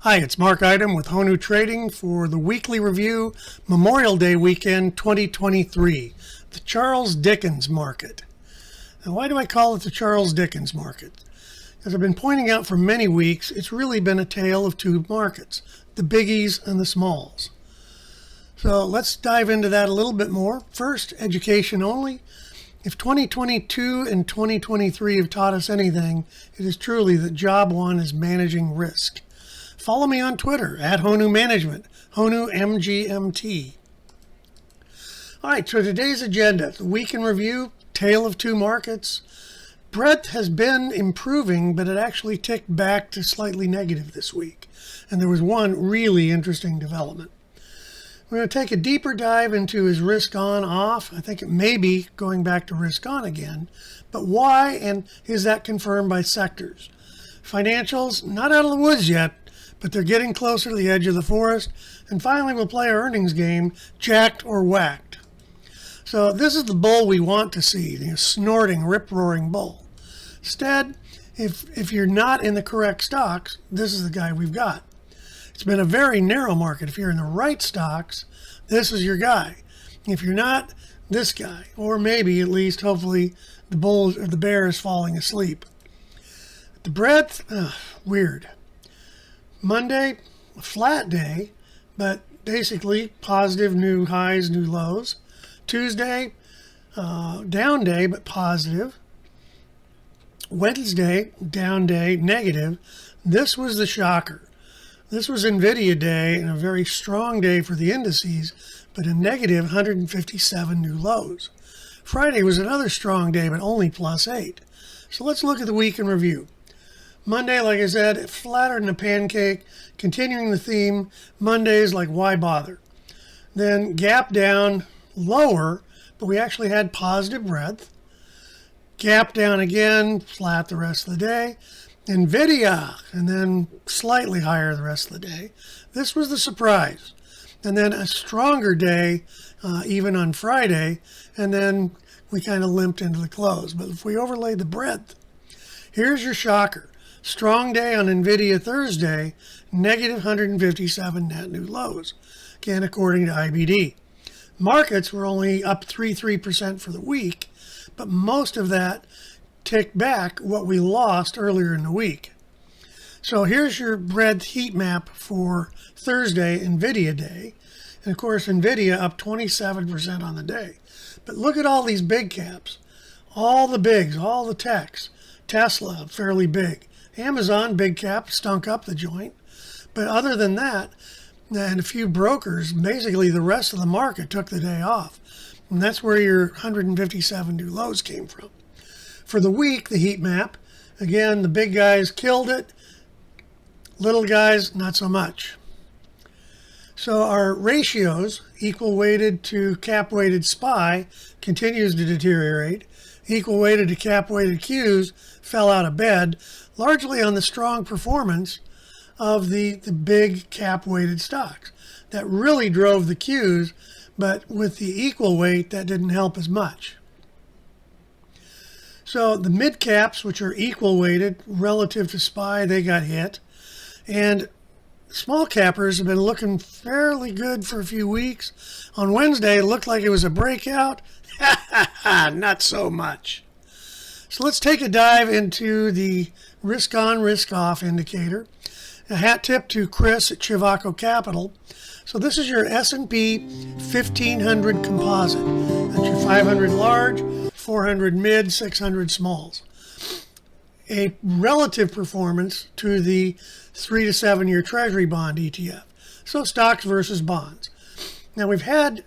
Hi, it's Mark Item with HONU Trading for the weekly review, Memorial Day weekend 2023, the Charles Dickens Market. Now, why do I call it the Charles Dickens Market? As I've been pointing out for many weeks, it's really been a tale of two markets, the biggies and the smalls. So let's dive into that a little bit more. First, education only. If 2022 and 2023 have taught us anything, it is truly that job one is managing risk. Follow me on Twitter at HONU Management, HONU MGMT. All right, so today's agenda, the week in review, tale of two markets. Breadth has been improving, but it actually ticked back to slightly negative this week. And there was one really interesting development. We're going to take a deeper dive into is risk on, off. I think it may be going back to risk on again. But why, and is that confirmed by sectors? Financials, not out of the woods yet, but they're getting closer to the edge of the forest. And finally, we'll play our earnings game, jacked or whacked. So this is the bull we want to see, the snorting, rip-roaring bull. Instead, if you're not in the correct stocks, this is the guy we've got. It's been a very narrow market. If you're in the right stocks, this is your guy. If you're not, this guy. Or maybe, at least, hopefully, the bull or the bear is falling asleep. The breadth, weird. Monday, a flat day, but basically positive new highs, new lows. Tuesday, down day, but positive. Wednesday, down day, negative. This was the shocker. This was NVIDIA day and a very strong day for the indices, but a negative 157 new lows. Friday was another strong day, but only plus 8. So let's look at the week in review. Monday, like I said, flatter than a pancake, continuing the theme. Mondays, like, why bother? Then gap down lower, but we actually had positive breadth. Gap down again, flat the rest of the day. NVIDIA, and then slightly higher the rest of the day. This was the surprise. And then a stronger day, even on Friday, and then we kind of limped into the close. But if we overlay the breadth, here's your shocker. Strong day on NVIDIA Thursday, negative 157 net new lows, again, according to IBD. Markets were only up 3% for the week, but most of that ticked back what we lost earlier in the week. So here's your breadth heat map for Thursday, NVIDIA day. And of course, NVIDIA up 27% on the day. But look at all these big caps, all the bigs, all the techs. Tesla, fairly big. Amazon, big cap, stunk up the joint. But other than that, and a few brokers, basically the rest of the market took the day off. And that's where your 157 new lows came from. For the week, the heat map, again, the big guys killed it. Little guys, not so much. So our ratios, equal weighted to cap weighted SPY, continues to deteriorate. Equal weighted to cap weighted Qs fell out of bed, largely on the strong performance of the big cap weighted stocks. That really drove the Qs, but with the equal weight, that didn't help as much. So the mid caps, which are equal weighted relative to SPY, they got hit. And small cappers have been looking fairly good for a few weeks. On Wednesday, it looked like it was a breakout. Not so much. So let's take a dive into the risk on, risk off indicator. A hat tip to Chris at Chivaco Capital. So this is your S&P 1500 composite. That's your 500 large, 400 mid, 600 smalls. A relative performance to the 3 to 7 year Treasury bond ETF. So stocks versus bonds. Now we've had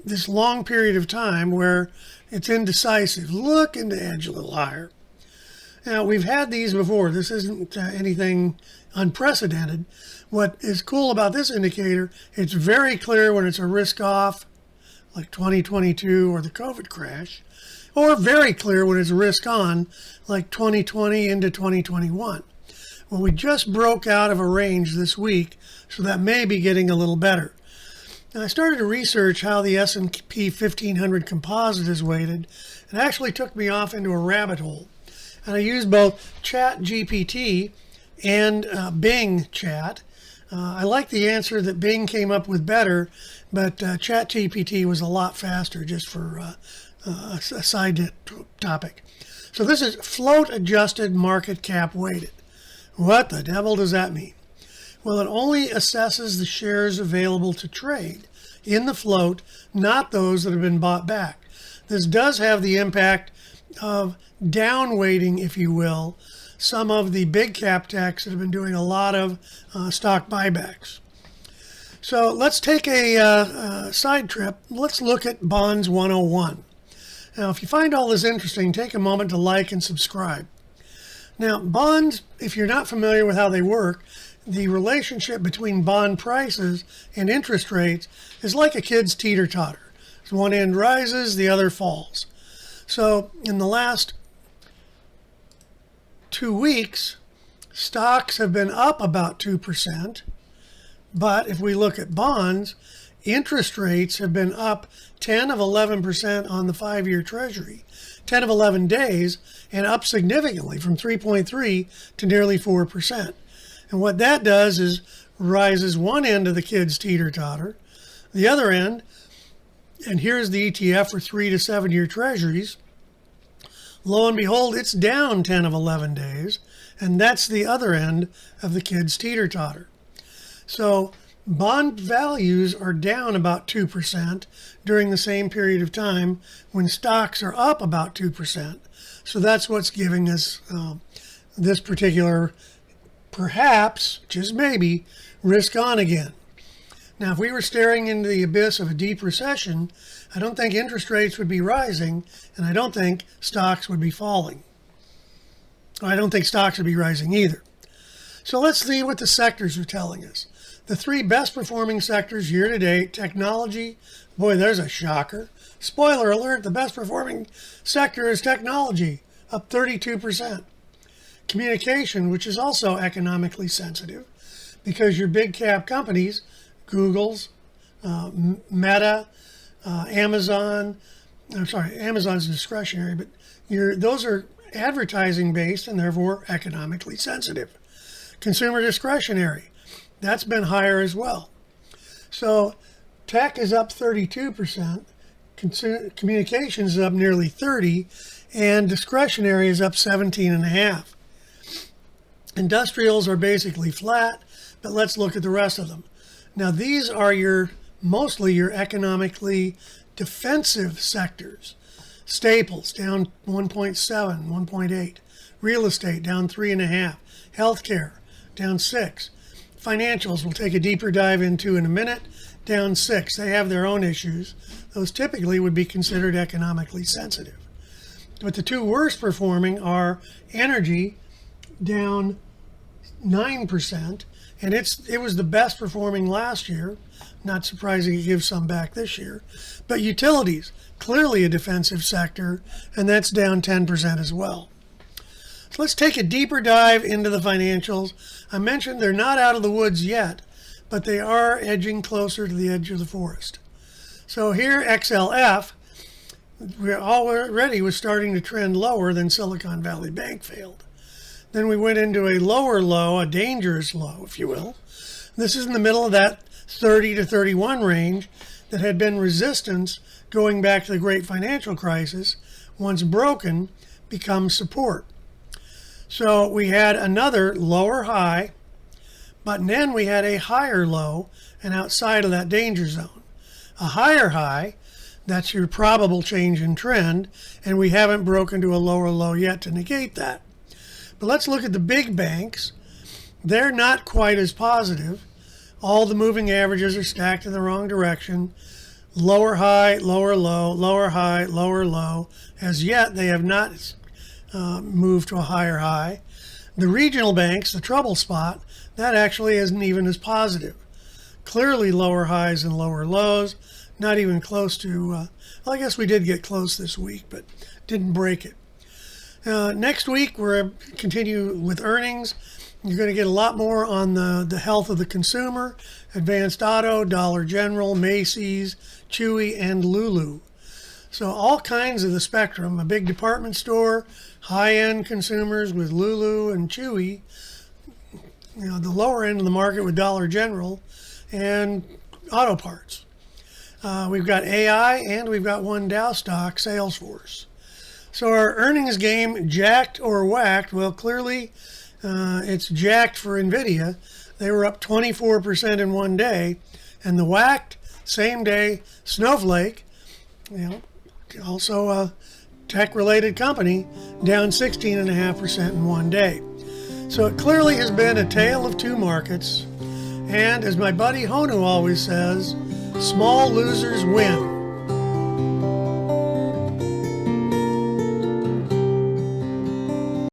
this long period of time where it's indecisive, looking to edge a little higher. Now we've had these before. This isn't anything unprecedented. What is cool about this indicator, it's very clear when it's a risk off, like 2022 or the COVID crash, or very clear when it's risk on, like 2020 into 2021. Well, we just broke out of a range this week, so that may be getting a little better. Now, I started to research how the S&P 1500 composite is weighted. It actually took me off into a rabbit hole. And I used both ChatGPT and Bing Chat I like the answer that Bing came up with better, but ChatGPT was a lot faster, just for a side topic. So this is float adjusted market cap weighted. What the devil does that mean? Well, it only assesses the shares available to trade in the float, not those that have been bought back. This does have the impact of down weighting, if you will, some of the big cap techs that have been doing a lot of stock buybacks. So let's take a side trip. Let's look at Bonds 101. Now, if you find all this interesting, take a moment to like and subscribe. Now, bonds, if you're not familiar with how they work, the relationship between bond prices and interest rates is like a kid's teeter-totter. One end rises, the other falls. So in the last 2 weeks, stocks have been up about 2%. But if we look at bonds, interest rates have been up 10 of 11% on the 5-year Treasury, 10 of 11 days, and up significantly from 3.3 to nearly 4%. And what that does is rises one end of the kid's teeter-totter, the other end, and here's the ETF for 3 to 7-year Treasuries. Lo and behold, it's down 10 of 11 days, and that's the other end of the kid's teeter-totter. So bond values are down about 2% during the same period of time when stocks are up about 2%. So that's what's giving us this particular, perhaps, just maybe, risk on again. Now, if we were staring into the abyss of a deep recession, I don't think interest rates would be rising, and I don't think stocks would be falling. I don't think stocks would be rising either. So let's see what the sectors are telling us. The 3 best performing sectors year to date: technology. Boy, there's a shocker. Spoiler alert, the best performing sector is technology, up 32%. Communication, which is also economically sensitive, because your big cap companies, Google's, Meta, Amazon, Amazon's discretionary, but those are advertising based and therefore economically sensitive. Consumer discretionary, that's been higher as well. So tech is up 32%, communications is up nearly 30%, and discretionary is up 17.5%. Industrials are basically flat, but let's look at the rest of them. Now, these are mostly your economically defensive sectors. Staples down 1.7, 1.8. Real estate down 3.5. Healthcare down 6. Financials we'll take a deeper dive into in a minute, down 6. They have their own issues. Those typically would be considered economically sensitive. But the 2 worst performing are energy, down 9%, and it was the best performing last year. Not surprising it gives some back this year. But utilities, clearly a defensive sector, and that's down 10% as well. So let's take a deeper dive into the financials. I mentioned they're not out of the woods yet, but they are edging closer to the edge of the forest. So here, XLF, already was starting to trend lower than Silicon Valley Bank failed. Then we went into a lower low, a dangerous low, if you will. This is in the middle of that 30 to 31 range that had been resistance going back to the great financial crisis. Once broken, becomes support. So we had another lower high, but then we had a higher low and outside of that danger zone. A higher high, that's your probable change in trend, and we haven't broken to a lower low yet to negate that. But let's look at the big banks. They're not quite as positive. All the moving averages are stacked in the wrong direction. Lower high, lower low, lower high, lower low. As yet, they have not moved to a higher high. The regional banks, the trouble spot, that actually isn't even as positive. Clearly lower highs and lower lows, not even close to, well, I guess we did get close this week, but didn't break it. Next week, we're continue with earnings. You're going to get a lot more on the health of the consumer, Advanced Auto, Dollar General, Macy's, Chewy, and Lulu. So all kinds of the spectrum, a big department store, high-end consumers with Lulu and Chewy, the lower end of the market with Dollar General and auto parts. We've got AI and we've got one Dow stock, Salesforce. So our earnings game, jacked or whacked? Well, clearly it's jacked for NVIDIA. They were up 24% in one day. And the whacked, same day, Snowflake, also a tech-related company, down 16.5% in one day. So it clearly has been a tale of two markets. And as my buddy HONU always says, small losers win.